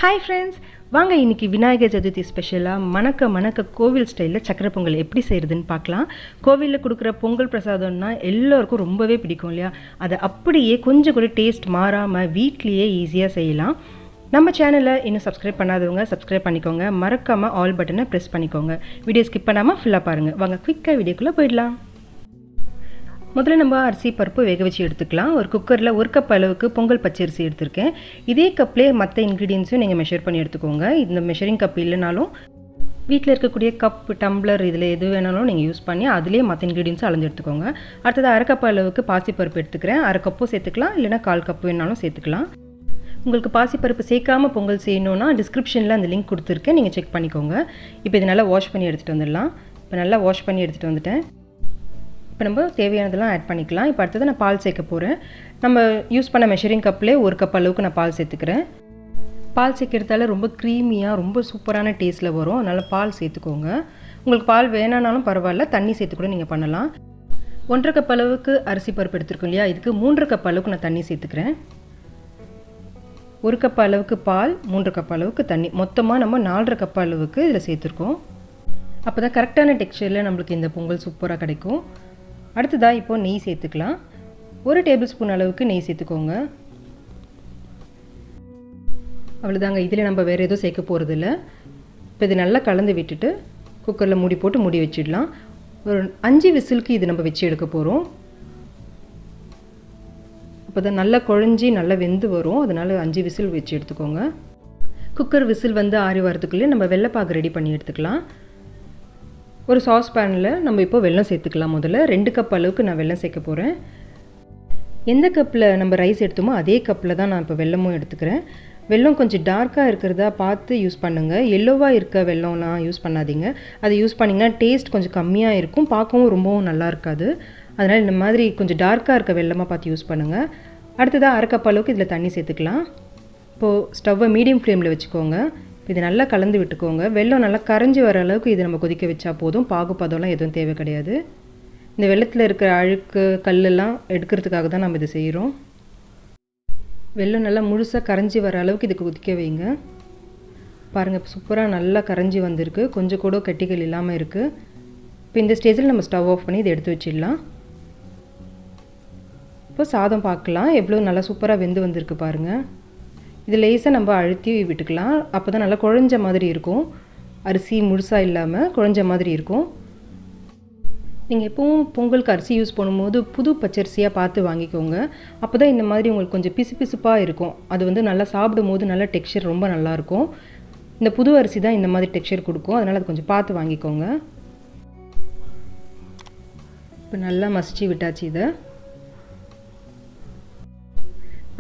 Hi friends, வாங்க இன்னைக்கு விநாயகர் சதுர்த்தி ஸ்பெஷலா மணக்க கோவில் ஸ்டைல்ல சக்கரை பொங்கல் எப்படி செய்யறதுன்னு பார்க்கலாம். கோவில்ல கொடுக்குற பொங்கல் பிரசாதம்னா எல்லாருக்கும் ரொம்பவே பிடிக்கும் இல்லையா? அதை அப்படியே கொஞ்சம் கூட டேஸ்ட் மாறாம வீட்லயே ஈஸியா செய்யலாம். நம்ம சேனலை இன்னும் சப்ஸ்கிரைப் பண்ணாதவங்க சப்ஸ்கிரைப் பண்ணிக்கோங்க. மறக்காம ஆல் பட்டனை பிரஸ் பண்ணிக்கோங்க. வீடியோ ஸ்கிப் பண்ணாம ஃபுல்லா பாருங்க. வாங்க குயிக்கா வீடியோக்குள்ள போயிடலாம். முதல்ல நம்ம அரிசி பருப்பு வேக வச்சு எடுத்துக்கலாம். ஒரு குக்கரில் 1 கப் அளவுக்கு பொங்கல் பச்சரிசி எடுத்திருக்கேன். இதே கப்லேயே மற்ற இன்க்ரீடியன்ஸும் நீங்கள் மெஷர் பண்ணி எடுத்துக்கோங்க. இந்த மெஷரிங் கப் இல்லைனாலும் வீட்டில் இருக்கக்கூடிய கப் டம்ளர் இதில் எது வேணாலும் நீங்கள் யூஸ் பண்ணி அதுலேயே மற்ற இன்க்ரீடியன்ஸும் அளந்து எடுத்துக்கோங்க. அடுத்தது 1/2 கப் அளவுக்கு பாசிப்பருப்பு எடுத்துக்கிறேன். 1/2 கப்பும் சேர்த்துக்கலாம், இல்லைனா 1/4 கப்பு வேணாலும் சேர்த்துக்கலாம். உங்களுக்கு பாசிப்பருப்பு சேர்க்காமல் பொங்கல் செய்யணுன்னா டிஸ்கிரிப்ஷனில் அந்த லிங்க் கொடுத்துருக்கேன், நீங்கள் செக் பண்ணிக்கோங்க. இப்போ இது நல்லா வாஷ் பண்ணி எடுத்துகிட்டு வந்துடலாம். இப்போ நல்லா வாஷ் பண்ணி எடுத்துகிட்டு வந்துட்டேன். இப்போ நம்ம தேவையானதெல்லாம் ஆட் பண்ணிக்கலாம். இப்போ அடுத்தது நான் பால் சேர்க்க போகிறேன். நம்ம யூஸ் பண்ண மெஷரிங் கப்லேயே 1 கப் அளவுக்கு நான் பால் சேர்த்துக்கிறேன். பால் சேர்க்கறதால ரொம்ப க்ரீமியாக ரொம்ப சூப்பரான டேஸ்ட்டில் வரும். அதனால் பால் சேர்த்துக்கோங்க. உங்களுக்கு பால் வேணானாலும் பரவாயில்ல, தண்ணி சேர்த்து கூட நீங்கள் பண்ணலாம். 1/2 கப் அளவுக்கு அரிசி பருப்பு எடுத்துருக்கோம் இல்லையா, இதுக்கு 3 கப் அளவுக்கு நான் தண்ணி சேர்த்துக்கிறேன். 1 கப் அளவுக்கு பால், 3 கப் அளவுக்கு தண்ணி, மொத்தமாக நம்ம 4.5 கப் அளவுக்கு இதில் சேர்த்துருக்கோம். அப்போ தான் கரெக்டான டெக்ஸ்சரில் நம்மளுக்கு இந்த பொங்கல் சூப்பராக கிடைக்கும். அடுத்ததாக இப்போது நெய் சேர்த்துக்கலாம். 1 டேபிள் ஸ்பூன் அளவுக்கு நெய் சேர்த்துக்கோங்க. அவ்வளோதாங்க, இதில் நம்ம வேறு எதுவும் சேர்க்க போகிறதில்ல. இப்போ இது நல்லா கலந்து விட்டுட்டு குக்கரில் மூடி போட்டு மூடி வச்சிடலாம். ஒரு 5 விசிலுக்கு இது நம்ம வச்சு எடுக்க போகிறோம். அப்போ தான் நல்லா குழஞ்சி நல்லா வெந்து வரும். அதனால் 5 விசில் வச்சு எடுத்துக்கோங்க. குக்கர் விசில் வந்து ஆறி வரதுக்குள்ளே நம்ம வெள்ளைப்பாகு ரெடி பண்ணி எடுத்துக்கலாம். ஒரு சாஸ் பேனில் நம்ம இப்போ வெல்லம் சேர்த்துக்கலாம். முதல்ல 2 கப் அளவுக்கு நான் வெல்லம் சேர்க்க போகிறேன். எந்த கப்பில் நம்ம ரைஸ் எடுத்தோமோ அதே கப்பில் தான் நான் இப்போ வெல்லமும் எடுத்துக்கிறேன். வெல்லம் கொஞ்சம் டார்க்காக இருக்கிறதா பார்த்து யூஸ் பண்ணுங்கள். எல்லோவாக இருக்க வெல்லம்லாம் யூஸ் பண்ணாதீங்க. அதை யூஸ் பண்ணிங்கன்னா டேஸ்ட் கொஞ்சம் கம்மியாக இருக்கும், பார்க்கவும் ரொம்பவும் நல்லா இருக்காது. அதனால் இந்த மாதிரி கொஞ்சம் டார்க்காக இருக்க வெல்லமாக பார்த்து யூஸ் பண்ணுங்கள். அடுத்ததாக 1/2 கப் அளவுக்கு இதில் தண்ணி சேர்த்துக்கலாம். இப்போது ஸ்டவ்வை மீடியம் ஃப்ளேமில் வச்சுக்கோங்க. இது நல்லா கலந்து விட்டுக்கோங்க. வெல்லம் நல்லா கரைஞ்சி வர அளவுக்கு இது நம்ம கொதிக்க வச்சா போதும். பாகுபதம்லாம் எதுவும் தேவை கிடையாது. இந்த வெல்லத்தில் இருக்கிற அழுக்கு கல்லெல்லாம் எடுக்கிறதுக்காக தான் நம்ம இதை செய்கிறோம். வெல்லம் நல்லா முழுசாக கரைஞ்சி வர அளவுக்கு இதுக்கு கொதிக்க வைங்க. பாருங்கள், சூப்பராக நல்லா கரைஞ்சி வந்திருக்கு. கொஞ்சம் கூட கட்டிகள் இல்லாமல் இருக்குது. இப்போ இந்த ஸ்டேஜில் நம்ம ஸ்டவ் ஆஃப் பண்ணி இதை எடுத்து வச்சிடலாம். இப்போ சாதம் பார்க்கலாம், எவ்வளோ நல்லா சூப்பராக வெந்து வந்திருக்கு பாருங்கள். இது லேசாக நம்ம அழுத்தி விட்டுக்கலாம். அப்போ தான் நல்லா குழஞ்ச மாதிரி இருக்கும். அரிசி முழுசாக இல்லாமல் குழஞ்ச மாதிரி இருக்கும். நீங்கள் எப்பவும் பொங்கலுக்கு அரிசி யூஸ் பண்ணும்போது புது பச்சரிசியாக பார்த்து வாங்கிக்கோங்க. அப்போ தான் இந்த மாதிரி உங்களுக்கு கொஞ்சம் பிசுப்பாக இருக்கும். அது வந்து நல்லா சாப்பிடும் போது நல்ல டெக்ஸ்சர் ரொம்ப நல்லாயிருக்கும். இந்த புது அரிசி தான் இந்த மாதிரி டெக்ஸ்சர் கொடுக்கும். அதனால் அது கொஞ்சம் பார்த்து வாங்கிக்கோங்க. இப்போ நல்லா மசிச்சு விட்டாச்சு. இதை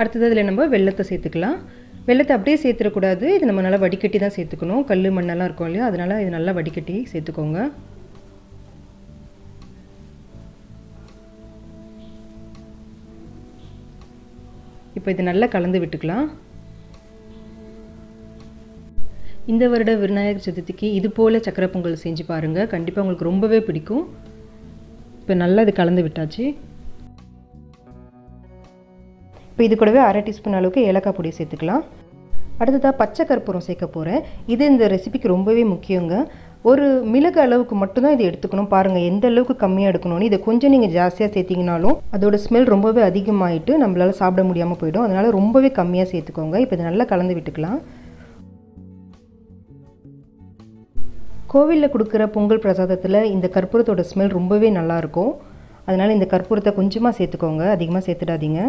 அடுத்தது இதில் நம்ம வெல்லத்தை சேர்த்துக்கலாம். வெல்லத்தை அப்படியே சேர்த்துடக்கூடாது. இது நம்ம நல்லா வடிகட்டி தான் சேர்த்துக்கணும். கல் மண்ணெல்லாம் இருக்கும் இல்லையா, அதனால் இது நல்லா வடிகட்டி சேர்த்துக்கோங்க. இப்போ இது நல்லா கலந்து விட்டுக்கலாம். இந்த வருட விநாயகர் சதுர்த்திக்கு இது போல் சக்கரை பொங்கல் செஞ்சு பாருங்கள். கண்டிப்பாக உங்களுக்கு ரொம்பவே பிடிக்கும். இப்போ நல்லா இது கலந்து விட்டாச்சு. இப்போ இது கூடவே 1/2 டீஸ்பூன் அளவுக்கு ஏலக்காய் பொடி சேர்த்துக்கலாம். அடுத்ததாக பச்சை கற்பூரம் சேர்க்க போகிறேன். இது இந்த ரெசிபிக்கு ரொம்பவே முக்கியங்க. ஒரு மிளகு அளவுக்கு மட்டும்தான் இது எடுத்துக்கணும். பாருங்கள் எந்த அளவுக்கு கம்மியாக எடுக்கணும்னு. இதை கொஞ்சம் நீங்கள் ஜாஸ்தியாக சேர்த்திங்கனாலும் அதோட ஸ்மெல் ரொம்பவே அதிகமாகிட்டு நம்மளால் சாப்பிட முடியாமல் போயிடும். அதனால் ரொம்பவே கம்மியாக சேர்த்துக்கோங்க. இப்போ இதை நல்லா கலந்து விட்டுக்கலாம். கோவிலில் கொடுக்குற பொங்கல் பிரசாதத்தில் இந்த கற்பூரத்தோட ஸ்மெல் ரொம்பவே நல்லாயிருக்கும். அதனால் இந்த கற்பூரத்தை கொஞ்சமாக சேர்த்துக்கோங்க, அதிகமாக சேர்த்துடாதீங்க.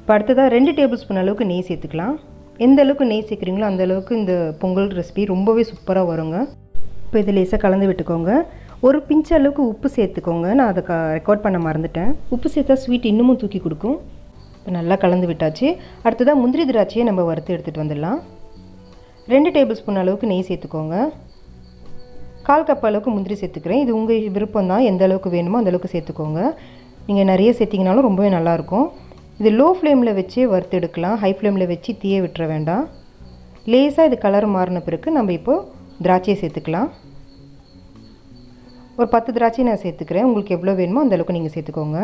இப்போ அடுத்ததாக 2 டேபிள் ஸ்பூன் அளவுக்கு நெய் சேர்த்துக்கலாம். எந்த அளவுக்கு நெய் சேர்க்குறீங்களோ அந்த அளவுக்கு இந்த பொங்கல் ரெசிபி ரொம்பவே சூப்பராக வருங்க. இப்போ இது லேசாக கலந்து விட்டுக்கோங்க. ஒரு பிஞ்ச் அளவுக்கு உப்பு சேர்த்துக்கோங்க. நான் அதை ரெக்கார்ட் பண்ண மறந்துட்டேன். உப்பு சேர்த்தா ஸ்வீட் இன்னமும் தூக்கி கொடுக்கும். இப்போ நல்லா கலந்து விட்டாச்சு. அடுத்ததாக முந்திரி திராட்சையை நம்ம வறுத்து எடுத்துகிட்டு வந்துடலாம். 2 டேபிள் ஸ்பூன் அளவுக்கு நெய் சேர்த்துக்கோங்க. 1/4 கப் அளவுக்கு முந்திரி சேர்த்துக்கிறேன். இது உங்கள் விருப்பம் தான், எந்த அளவுக்கு வேணுமோ அந்த அளவுக்கு சேர்த்துக்கோங்க. நீங்கள் நிறைய சேர்த்திங்கனாலும் ரொம்பவே நல்லாயிருக்கும். இது லோ ஃப்ளேமில் வச்சு வறுத்து எடுக்கலாம். ஹை ஃப்ளேமில் வச்சு தீய விட்டுற வேண்டாம். லேசாக இது கலர் மாறின பிறகு நம்ம இப்போது திராட்சையை சேர்த்துக்கலாம். ஒரு 10 திராட்சை நான் சேர்த்துக்கிறேன். உங்களுக்கு எவ்வளோ வேணுமோ அந்தளவுக்கு நீங்கள் சேர்த்துக்கோங்க.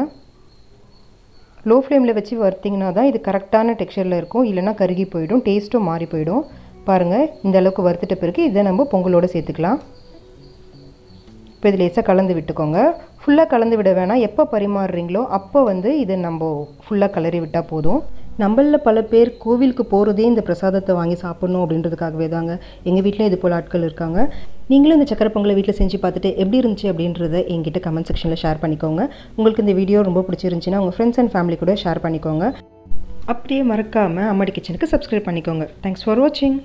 லோ ஃப்ளேமில் வச்சு வறுத்திங்கன்னா தான் இது கரெக்டான டெக்ஸ்சரில் இருக்கும். இல்லைனா கருகி போயிடும், டேஸ்ட்டும் மாறி போயிடும். பாருங்கள், இந்த அளவுக்கு வறுத்துட்ட பிறகு இதை நம்ம பொங்கலோடு சேர்த்துக்கலாம். இப்போ இது லேசாக கலந்து விட்டுக்கோங்க. ஃபுல்லாக கலந்து விட வேணாம். எப்போ பரிமாறுறீங்களோ அப்போ இதை நம்ம ஃபுல்லாக கிளறி விட்டால் போதும். நம்மளில் பல பேர் கோவிலுக்கு போகிறதே இந்த பிரசாதத்தை வாங்கி சாப்பிட்ணும் அப்படின்றதுக்காகவே தாங்க. எங்கள் வீட்டிலையும் இது போல் ஆட்கள் இருக்காங்க. நீங்களும் இந்த சக்கரை பொங்கலை வீட்டில் செஞ்சு பார்த்துட்டு எப்படி இருந்துச்சு அப்படின்றத என்கிட்ட கமெண்ட் செக்ஷனில் ஷேர் பண்ணிக்கோங்க. உங்களுக்கு இந்த வீடியோ ரொம்ப பிடிச்சிருந்துச்சின்னா உங்கள் ஃப்ரெண்ட்ஸ் அண்ட் ஃபேமிலி கூட ஷேர் பண்ணிக்கோங்க. அப்படியே மறக்காமல் அம்மாடி கிச்சனுக்கு சப்ஸ்கிரைப் பண்ணிக்கோங்க. தேங்க்ஸ் ஃபார் வாட்சிங்.